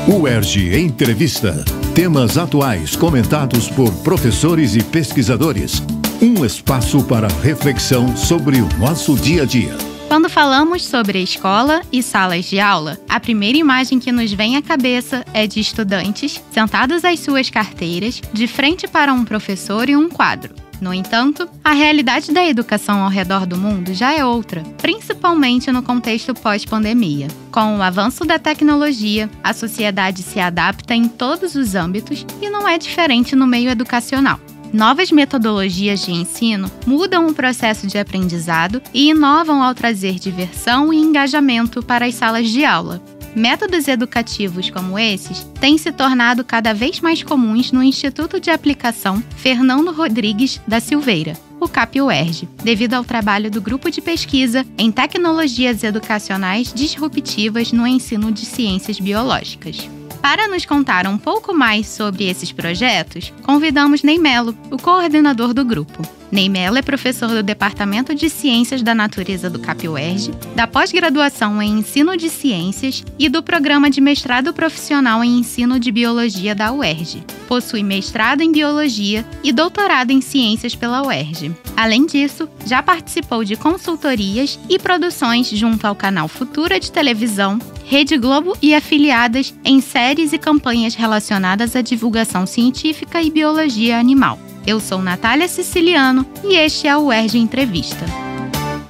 UERJ Entrevista. Temas atuais comentados por professores e pesquisadores. Um espaço para reflexão sobre o nosso dia a dia. Quando falamos sobre a escola e salas de aula, a primeira imagem que nos vem à cabeça é de estudantes sentados às suas carteiras, de frente para um professor e um quadro. No entanto, a realidade da educação ao redor do mundo já é outra, principalmente no contexto pós-pandemia. Com o avanço da tecnologia, a sociedade se adapta em todos os âmbitos e não é diferente no meio educacional. Novas metodologias de ensino mudam o processo de aprendizado e inovam ao trazer diversão e engajamento para as salas de aula. Métodos educativos como esses têm se tornado cada vez mais comuns no Instituto de Aplicação Fernando Rodrigues da Silveira, o CAP-UERJ, devido ao trabalho do Grupo de Pesquisa em Tecnologias Educacionais Disruptivas no Ensino de Ciências Biológicas. Para nos contar um pouco mais sobre esses projetos, convidamos Ney Melo, o coordenador do grupo. Ney Melo é professor do Departamento de Ciências da Natureza do CAP-UERJ, da pós-graduação em Ensino de Ciências e do Programa de Mestrado Profissional em Ensino de Biologia da UERJ. Possui mestrado em Biologia e doutorado em Ciências pela UERJ. Além disso, já participou de consultorias e produções junto ao canal Futura de televisão, Rede Globo e afiliadas em séries e campanhas relacionadas à divulgação científica e biologia animal. Eu sou Natália Siciliano e este é o UERJ Entrevista.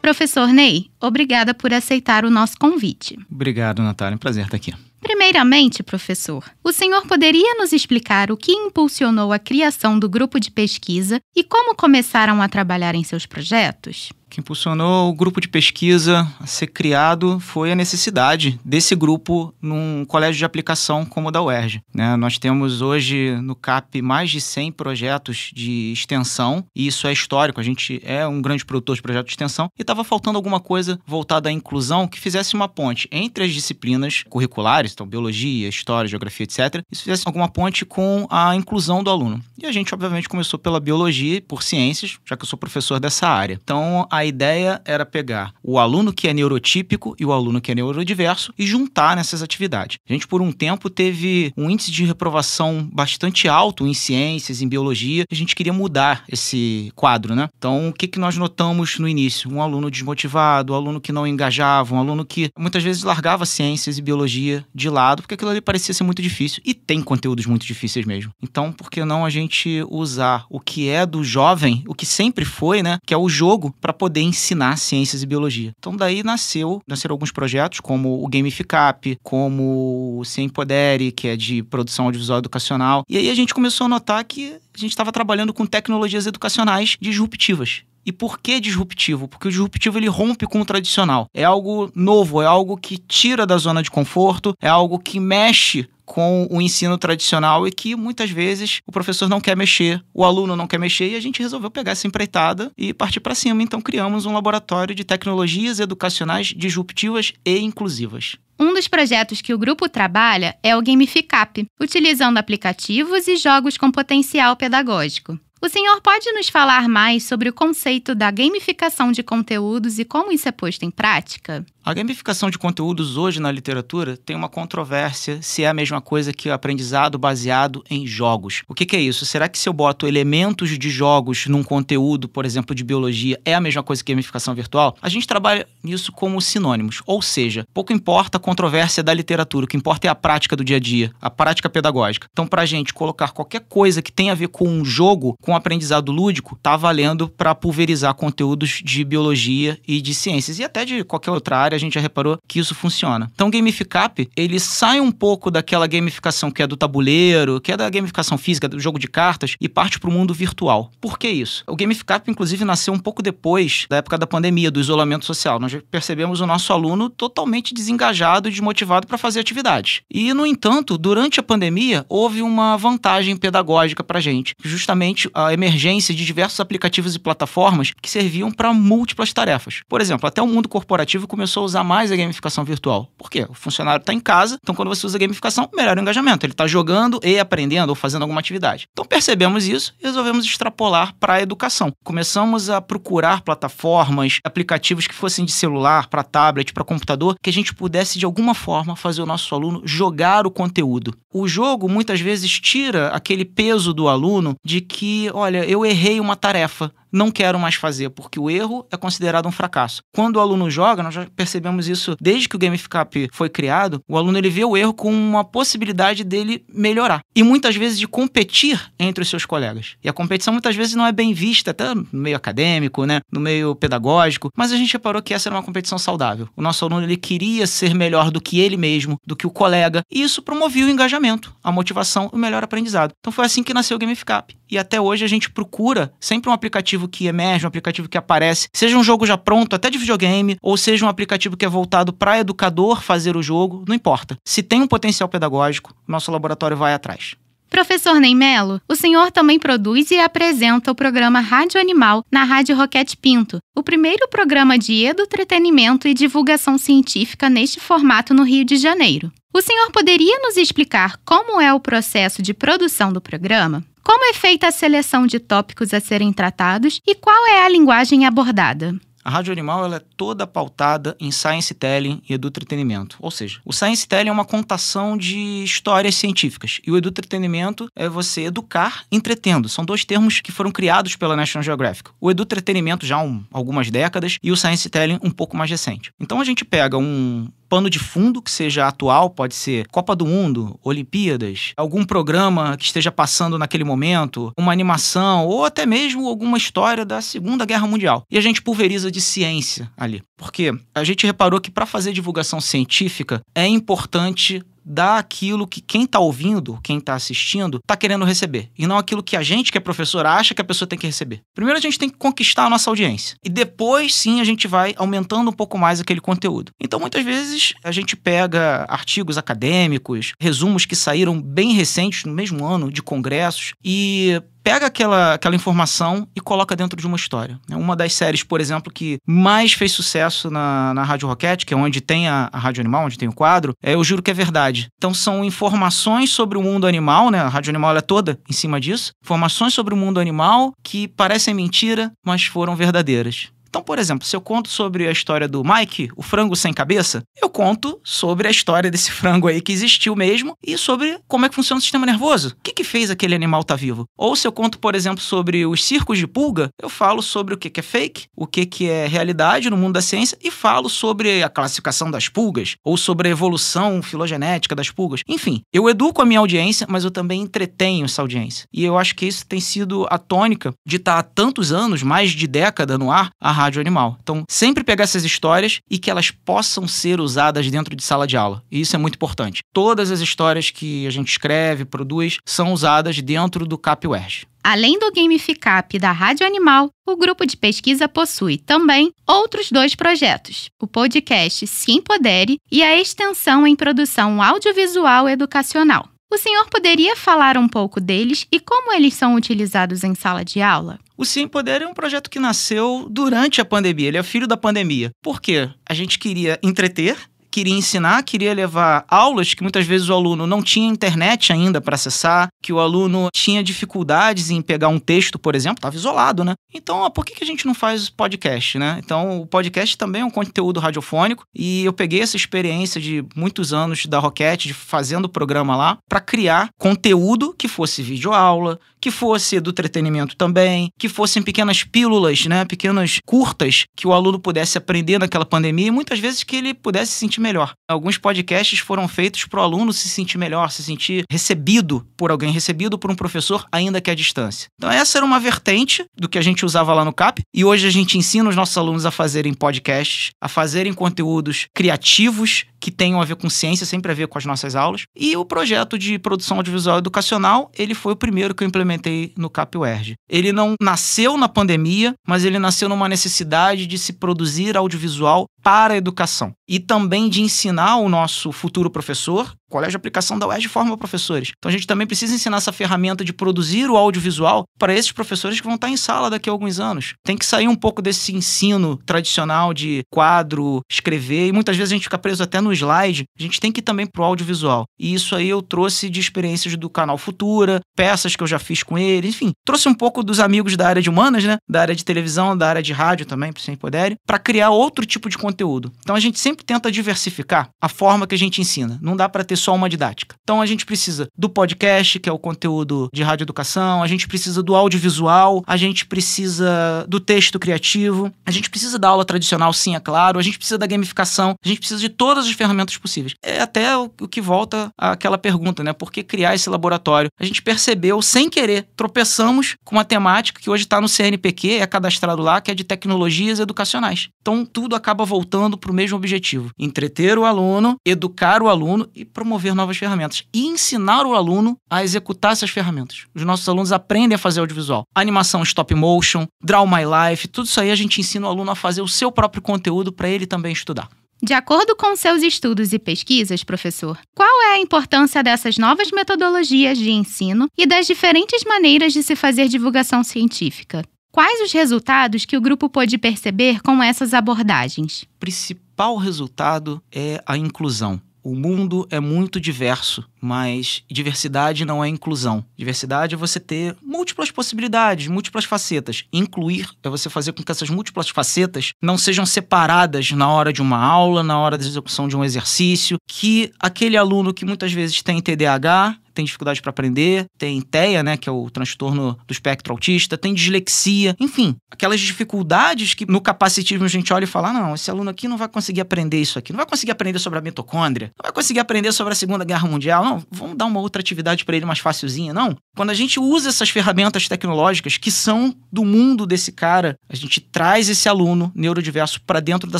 Professor Ney, obrigada por aceitar o nosso convite. Obrigado, Natália. É um prazer estar aqui. Primeiramente, professor, o senhor poderia nos explicar o que impulsionou a criação do grupo de pesquisa e como começaram a trabalhar em seus projetos? O que impulsionou o grupo de pesquisa a ser criado foi a necessidade desse grupo num colégio de aplicação como o da UERJ. Nós temos hoje no CAP mais de 100 projetos de extensão, e isso é histórico, a gente é um grande produtor de projetos de extensão, e estava faltando alguma coisa voltada à inclusão que fizesse uma ponte entre as disciplinas curriculares, então biologia, história, geografia, etc., e fizesse alguma ponte com a inclusão do aluno. E a gente, obviamente, começou pela biologia e por ciências, já que eu sou professor dessa área. Então, a ideia era pegar o aluno que é neurotípico e o aluno que é neurodiverso e juntar nessas atividades. A gente, por um tempo, teve um índice de reprovação bastante alto em ciências, em biologia, e a gente queria mudar esse quadro, né? Então, o que nós notamos no início? Um aluno desmotivado, um aluno que não engajava, um aluno que muitas vezes largava ciências e biologia de lado, porque aquilo ali parecia ser muito difícil, e tem conteúdos muito difíceis mesmo. Então, por que não a gente usar o que é do jovem, o que sempre foi, né? Que é o jogo, para poder ensinar ciências e biologia. Então daí nasceram alguns projetos, como o Gamificap, como o Se Empodere, que é de produção audiovisual educacional. E aí a gente começou a notar que a gente estava trabalhando com tecnologias educacionais disruptivas. E por que disruptivo? Porque o disruptivo ele rompe com o tradicional. É algo novo, é algo que tira da zona de conforto, é algo que mexe com o ensino tradicional e que muitas vezes o professor não quer mexer, o aluno não quer mexer, e a gente resolveu pegar essa empreitada e partir para cima. Então criamos um laboratório de tecnologias educacionais disruptivas e inclusivas. Um dos projetos que o grupo trabalha é o Gamificap, utilizando aplicativos e jogos com potencial pedagógico. O senhor pode nos falar mais sobre o conceito da gamificação de conteúdos e como isso é posto em prática? A gamificação de conteúdos hoje na literatura tem uma controvérsia se é a mesma coisa que o aprendizado baseado em jogos. O que é isso? Será que se eu boto elementos de jogos num conteúdo, por exemplo, de biologia, é a mesma coisa que gamificação virtual? A gente trabalha nisso como sinônimos, ou seja, pouco importa a controvérsia da literatura, o que importa é a prática do dia a dia, a prática pedagógica. Então, pra gente colocar qualquer coisa que tenha a ver com um jogo, com aprendizado lúdico, tá valendo para pulverizar conteúdos de biologia e de ciências, e até de qualquer outra área. A gente já reparou que isso funciona. Então, o Gamificap, ele sai um pouco daquela gamificação que é do tabuleiro, que é da gamificação física, do jogo de cartas, e parte para o mundo virtual. Por que isso? O Gamificap, inclusive, nasceu um pouco depois da época da pandemia, do isolamento social. Nós percebemos o nosso aluno totalmente desengajado e desmotivado para fazer atividades. E, no entanto, durante a pandemia, houve uma vantagem pedagógica para a gente. Justamente a emergência de diversos aplicativos e plataformas que serviam para múltiplas tarefas. Por exemplo, até o mundo corporativo começou a usar mais a gamificação virtual. Por quê? O funcionário está em casa, então quando você usa a gamificação, melhora o engajamento. Ele está jogando e aprendendo ou fazendo alguma atividade. Então percebemos isso e resolvemos extrapolar para a educação. Começamos a procurar plataformas, aplicativos que fossem de celular, para tablet, para computador, que a gente pudesse de alguma forma fazer o nosso aluno jogar o conteúdo. O jogo muitas vezes tira aquele peso do aluno de que, olha, eu errei uma tarefa, não quero mais fazer, porque o erro é considerado um fracasso. Quando o aluno joga, nós já percebemos isso desde que o Gamificap foi criado, o aluno ele vê o erro como uma possibilidade dele melhorar. E muitas vezes de competir entre os seus colegas. E a competição muitas vezes não é bem vista, até no meio acadêmico, né? No meio pedagógico, mas a gente reparou que essa era uma competição saudável. O nosso aluno ele queria ser melhor do que ele mesmo, do que o colega, e isso promovia o engajamento, a motivação e o melhor aprendizado. Então foi assim que nasceu o Gamificap. E até hoje a gente procura sempre um aplicativo que emerge, um aplicativo que aparece, seja um jogo já pronto, até de videogame, ou seja um aplicativo que é voltado para educador fazer o jogo, não importa. Se tem um potencial pedagógico, nosso laboratório vai atrás. Professor Ney Melo, o senhor também produz e apresenta o programa Rádio Animal na Rádio Roquete Pinto, o primeiro programa de edutretenimento e divulgação científica neste formato no Rio de Janeiro. O senhor poderia nos explicar como é o processo de produção do programa? Como é feita a seleção de tópicos a serem tratados e qual é a linguagem abordada? A Rádio Animal ela é toda pautada em Science Telling e edutretenimento. Ou seja, o Science Telling é uma contação de histórias científicas e o edutretenimento é você educar entretendo. São dois termos que foram criados pela National Geographic. O edutretenimento já há algumas décadas e o Science Telling um pouco mais recente. Então a gente pega um pano de fundo que seja atual, pode ser Copa do Mundo, Olimpíadas, algum programa que esteja passando naquele momento, uma animação ou até mesmo alguma história da Segunda Guerra Mundial. E a gente pulveriza de ciência ali. Porque a gente reparou que para fazer divulgação científica é importante dar aquilo que quem está ouvindo, quem está assistindo, está querendo receber. E não aquilo que a gente, que é professor, acha que a pessoa tem que receber. Primeiro a gente tem que conquistar a nossa audiência. E depois, sim, a gente vai aumentando um pouco mais aquele conteúdo. Então, muitas vezes, a gente pega artigos acadêmicos, resumos que saíram bem recentes, no mesmo ano, de congressos, e pega aquela informação e coloca dentro de uma história. Uma das séries, por exemplo, que mais fez sucesso na Rádio Roquete, que é onde tem a Rádio Animal, onde tem o quadro, é Eu Juro que é Verdade. Então são informações sobre o mundo animal, né? A Rádio Animal ela é toda em cima disso. Informações sobre o mundo animal que parecem mentira, mas foram verdadeiras. Então, por exemplo, se eu conto sobre a história do Mike, o frango sem cabeça, eu conto sobre a história desse frango aí que existiu mesmo e sobre como é que funciona o sistema nervoso. O que fez aquele animal estar vivo? Ou se eu conto, por exemplo, sobre os circos de pulga, eu falo sobre o que é fake, o que é realidade no mundo da ciência e falo sobre a classificação das pulgas ou sobre a evolução filogenética das pulgas. Enfim, eu educo a minha audiência, mas eu também entretenho essa audiência. E eu acho que isso tem sido a tônica de estar há tantos anos, mais de década no ar, a Rádio Animal. Então, sempre pegar essas histórias e que elas possam ser usadas dentro de sala de aula. E isso é muito importante. Todas as histórias que a gente escreve, produz, são usadas dentro do CAP UERJ. Além do Gamificap da Rádio Animal, o grupo de pesquisa possui também outros dois projetos, o podcast Se Empodere e a extensão em produção audiovisual educacional. O senhor poderia falar um pouco deles e como eles são utilizados em sala de aula? O Se Empodere é um projeto que nasceu durante a pandemia, ele é filho da pandemia. Por quê? A gente queria entreter, queria ensinar, queria levar aulas que muitas vezes o aluno não tinha internet ainda para acessar, que o aluno tinha dificuldades em pegar um texto, por exemplo, estava isolado, né? Então, por que a gente não faz podcast, né? Então, o podcast também é um conteúdo radiofônico e eu peguei essa experiência de muitos anos da Roquete, de fazendo o programa lá, para criar conteúdo que fosse videoaula, que fosse do entretenimento também, que fossem pequenas pílulas, né? Pequenas curtas que o aluno pudesse aprender naquela pandemia e muitas vezes que ele pudesse se sentir melhor. Alguns podcasts foram feitos para o aluno se sentir melhor, se sentir recebido por alguém, recebido por um professor, ainda que à distância. Então essa era uma vertente do que a gente usava lá no CAP e hoje a gente ensina os nossos alunos a fazerem podcasts, a fazerem conteúdos criativos que tenham a ver com ciência, sempre a ver com as nossas aulas. E o projeto de produção audiovisual educacional, ele foi o primeiro que eu implementei no CAP UERJ. Ele não nasceu na pandemia, mas ele nasceu numa necessidade de se produzir audiovisual para a educação. E também de ensinar o nosso futuro professor O Colégio de Aplicação da UERJ forma professores. Então a gente também precisa ensinar essa ferramenta de produzir o audiovisual para esses professores que vão estar em sala daqui a alguns anos. Tem que sair um pouco desse ensino tradicional de quadro, escrever, e muitas vezes a gente fica preso até no slide. A gente tem que ir também pro audiovisual. E isso aí eu trouxe de experiências do canal Futura, peças que eu já fiz com eles, enfim. Trouxe um pouco dos amigos da área de humanas, né? Da área de televisão, da área de rádio também, se puderem, para criar outro tipo de conteúdo. Então a gente sempre tenta diversificar a forma que a gente ensina. Não dá para ter só uma didática. Então a gente precisa do podcast, que é o conteúdo de radioeducação, a gente precisa do audiovisual, a gente precisa do texto criativo, a gente precisa da aula tradicional, sim, é claro, a gente precisa da gamificação, a gente precisa de todas as ferramentas possíveis. É até o que volta àquela pergunta, né? Por que criar esse laboratório? A gente percebeu, sem querer, tropeçamos com uma temática que hoje está no CNPq, é cadastrado lá, que é de tecnologias educacionais. Então, tudo acaba voltando para o mesmo objetivo. Entreter o aluno, educar o aluno e promover novas ferramentas. E ensinar o aluno a executar essas ferramentas. Os nossos alunos aprendem a fazer audiovisual. Animação stop motion, Draw My Life, tudo isso aí a gente ensina o aluno a fazer o seu próprio conteúdo para ele também estudar. De acordo com seus estudos e pesquisas, professor, qual é a importância dessas novas metodologias de ensino e das diferentes maneiras de se fazer divulgação científica? Quais os resultados que o grupo pôde perceber com essas abordagens? O principal resultado é a inclusão. O mundo é muito diverso, mas diversidade não é inclusão. Diversidade é você ter múltiplas possibilidades, múltiplas facetas. Incluir é você fazer com que essas múltiplas facetas não sejam separadas na hora de uma aula, na hora da execução de um exercício, que aquele aluno que muitas vezes tem TDAH, tem dificuldade para aprender, tem TEA, né, que é o transtorno do espectro autista, tem dislexia, enfim, aquelas dificuldades que no capacitismo a gente olha e fala, não, esse aluno aqui não vai conseguir aprender isso aqui, não vai conseguir aprender sobre a mitocôndria, não vai conseguir aprender sobre a Segunda Guerra Mundial, não, vamos dar uma outra atividade para ele mais facilzinha, não. Quando a gente usa essas ferramentas tecnológicas que são do mundo desse cara, a gente traz esse aluno neurodiverso para dentro da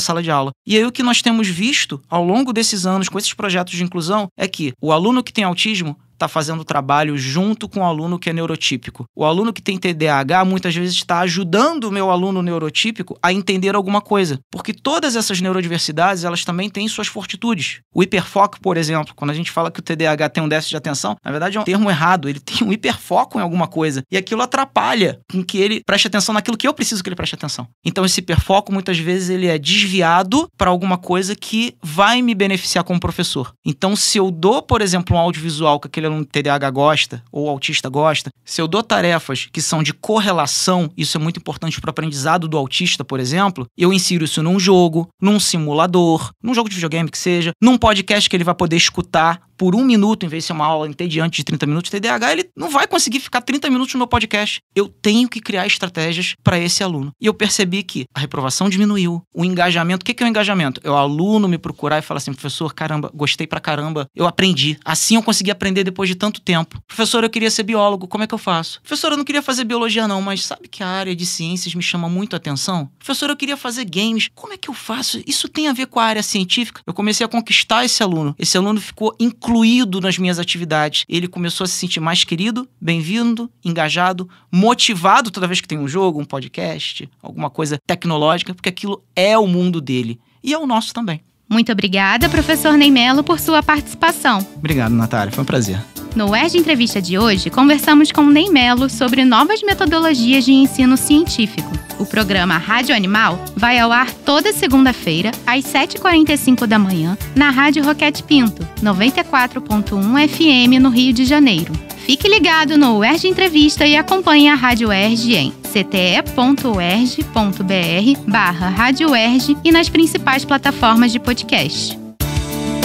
sala de aula. E aí o que nós temos visto ao longo desses anos com esses projetos de inclusão é que o aluno que tem autismo está fazendo trabalho junto com o aluno que é neurotípico. O aluno que tem TDAH muitas vezes está ajudando o meu aluno neurotípico a entender alguma coisa, porque todas essas neurodiversidades, elas também têm suas fortitudes. O hiperfoco, por exemplo, quando a gente fala que o TDAH tem um déficit de atenção, na verdade é um termo errado, ele tem um hiperfoco em alguma coisa, e aquilo atrapalha com que ele preste atenção naquilo que eu preciso que ele preste atenção. Então esse hiperfoco, muitas vezes, ele é desviado para alguma coisa que vai me beneficiar como professor. Então, se eu dou, por exemplo, um audiovisual que aquele aluno TDAH gosta, ou autista gosta, se eu dou tarefas que são de correlação, isso é muito importante para o aprendizado do autista, por exemplo, eu insiro isso num jogo, num simulador, num jogo de videogame que seja, num podcast que ele vai poder escutar por 1 minuto, em vez de ser uma aula entediante de 30 minutos, TDAH, ele não vai conseguir ficar 30 minutos no meu podcast. Eu tenho que criar estratégias para esse aluno. E eu percebi que a reprovação diminuiu, o engajamento. O que é o engajamento? É o aluno me procurar e falar assim, professor, caramba, gostei pra caramba, eu aprendi. Assim eu consegui aprender depois de tanto tempo. Professor, eu queria ser biólogo, como é que eu faço? Professor, eu não queria fazer biologia não, mas sabe que a área de ciências me chama muito a atenção? Professor, eu queria fazer games, como é que eu faço? Isso tem a ver com a área científica? Eu comecei a conquistar esse aluno ficou incluído nas minhas atividades. Ele começou a se sentir mais querido, bem-vindo, engajado, motivado toda vez que tem um jogo, um podcast, alguma coisa tecnológica, porque aquilo é o mundo dele. E é o nosso também. Muito obrigada, professor Ney Mello, por sua participação. Obrigado, Natália. Foi um prazer. No UERJ Entrevista de hoje, conversamos com Ney Mello sobre novas metodologias de ensino científico. O programa Rádio Animal vai ao ar toda segunda-feira, às 7h45 da manhã, na Rádio Roquete Pinto, 94.1 FM, no Rio de Janeiro. Fique ligado no UERJ Entrevista e acompanhe a Rádio UERJ em cte.uerj.br/Rádio UERJ e nas principais plataformas de podcast.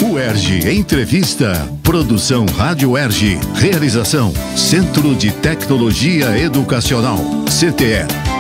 UERJ Entrevista. Produção Rádio UERJ. Realização Centro de Tecnologia Educacional, CTE.